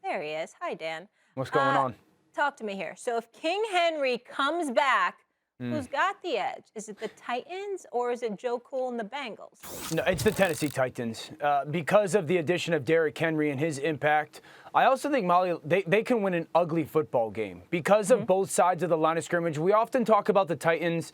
There he is. Hi, Dan. What's going on? Talk to me here. So if King Henry comes back, who's got the edge? Is it the Titans or is it Joe Cool and the Bengals? No, it's the Tennessee Titans. Because of the addition of Derrick Henry and his impact, I also think, Molly, they can win an ugly football game. Because of both sides of the line of scrimmage, we often talk about the Titans,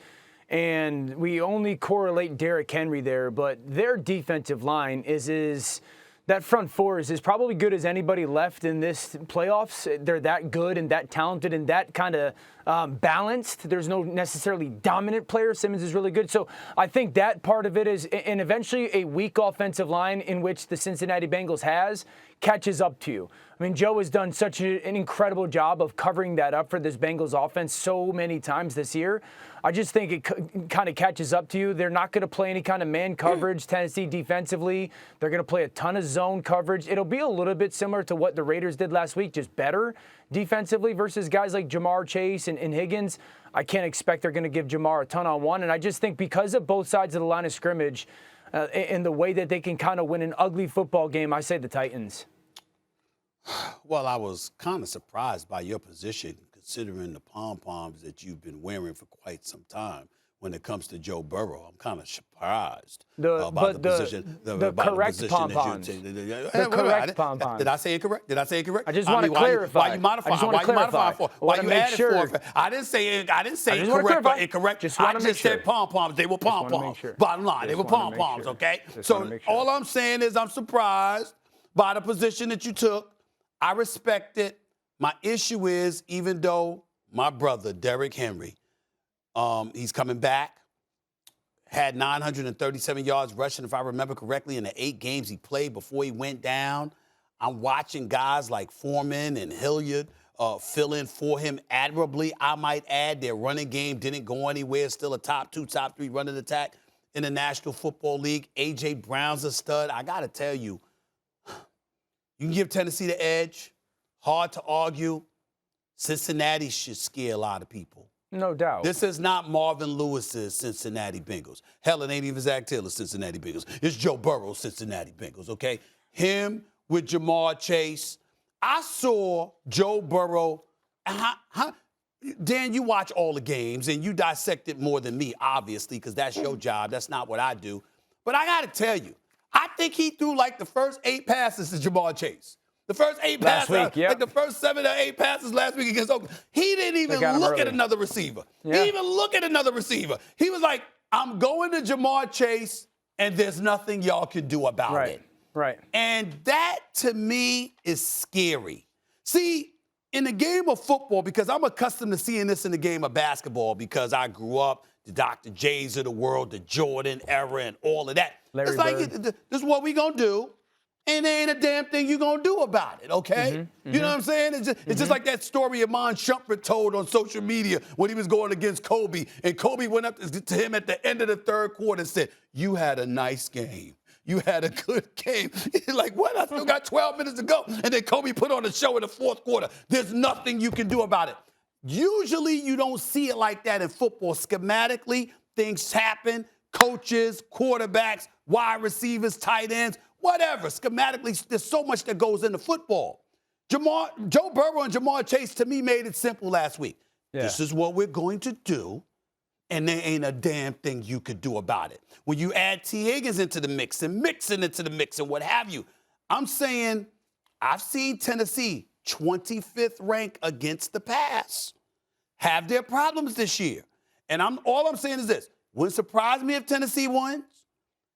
and we only correlate Derrick Henry there, but their defensive line is that front four is as probably good as anybody left in this playoffs. They're that good and that talented and that kind of balanced. There's no necessarily dominant player. Simmons is really good. So I think that part of it is, and eventually a weak offensive line in which the Cincinnati Bengals has catches up to you. I mean, Joe has done such an incredible job of covering that up for this Bengals offense so many times this year. I just think it kind of catches up to you. They're not going to play any kind of man coverage, Tennessee defensively. They're going to play a ton of zone coverage. It'll be a little bit similar to what the Raiders did last week, just better defensively versus guys like Ja'Marr Chase and Higgins. I can't expect they're going to give Ja'Marr a ton on one. And I just think because of both sides of the line of scrimmage and the way that they can kind of win an ugly football game, I say the Titans. Well, I was kind of surprised by your position, considering the pom-poms that you've been wearing for quite some time when it comes to Joe Burrow. I'm kind of surprised by the position. The correct pom-poms. The correct pom-poms. Did I say it correct? I just want to clarify. Why you modifying? Why you modifying for? Why you added for? I didn't say correct or incorrect. I just said pom-poms. They were pom-poms. Bottom line, they were pom-poms, okay? So all I'm saying is I'm surprised by the position that you took. I respect it. My issue is, even though my brother, Derrick Henry, he's coming back, had 937 yards rushing, if I remember correctly, in the 8 games he played before he went down. I'm watching guys like Foreman and Hilliard fill in for him admirably. I might add their running game didn't go anywhere, still a top 2, top 3 running attack in the National Football League. A.J. Brown's a stud. I got to tell you, you can give Tennessee the edge. Hard to argue. Cincinnati should scare a lot of people. No doubt. This is not Marvin Lewis's Cincinnati Bengals. Hell, it ain't even Zach Taylor's Cincinnati Bengals. It's Joe Burrow's Cincinnati Bengals, okay? Him with Ja'Marr Chase. I saw Joe Burrow. Dan, you watch all the games, and you dissect it more than me, obviously, because that's your job. That's not what I do. But I got to tell you, I think he threw like the first 8 passes to Ja'Marr Chase. The first 8 passes, like the first 7 or 8 passes last week against Oakland. He didn't even look at another receiver. He didn't even look at another receiver. He was like, I'm going to Ja'Marr Chase, and there's nothing y'all can do about it. Right. And that, to me, is scary. See, in the game of football, because I'm accustomed to seeing this in the game of basketball because I grew up, the Dr. J's of the world, the Jordan era, and all of that. It's like, this is what we going to do, and there ain't a damn thing you going to do about it, okay? You know what I'm saying? It's just like that story Iman Shumpert told on social media when he was going against Kobe, and Kobe went up to him at the end of the third quarter and said, you had a nice game. You had a good game. He's like, what? I still got 12 minutes to go. And then Kobe put on a show in the fourth quarter. There's nothing you can do about it. Usually you don't see it like that in football. Schematically, things happen. Coaches, quarterbacks, wide receivers, tight ends, whatever. Schematically, there's so much that goes into football. Joe Burrow and Ja'Marr Chase, to me, made it simple last week. This is what we're going to do, and there ain't a damn thing you could do about it. When you add T. Higgins into the mix and Mixon into the mix and what have you, I'm saying I've seen Tennessee 25th rank against the pass have their problems this year. And all I'm saying is this. Wouldn't surprise me if Tennessee wins.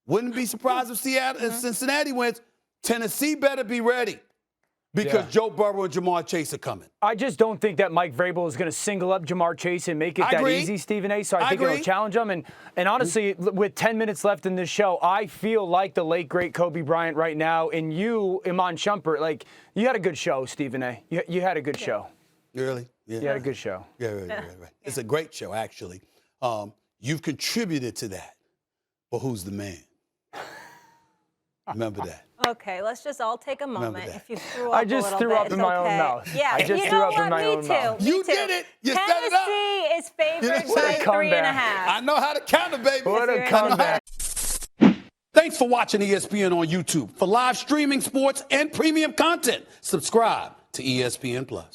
Wouldn't be surprised if Cincinnati wins. Tennessee better be ready because Joe Burrow and Ja'Marr Chase are coming. I just don't think that Mike Vrabel is going to single up Ja'Marr Chase and make it that easy, Stephen A. So I think it'll challenge him. And honestly, with 10 minutes left in this show, I feel like the late, great Kobe Bryant right now. And you, Iman Shumpert, like, you had a good show, Stephen A. You had a good show. Really? Yeah. You had a good show. Yeah, right. It's a great show, actually. You've contributed to that. But who's the man? Remember that. Okay, let's just all take a moment. If you threw up I just threw up in my own mouth. Yeah, I just threw up in my own mouth. You did it. You set it up. Tennessee is favored by 3.5. I know how to counter, baby. What a comeback. Thanks for watching ESPN on YouTube. For live streaming, sports, and premium content, subscribe to ESPN Plus.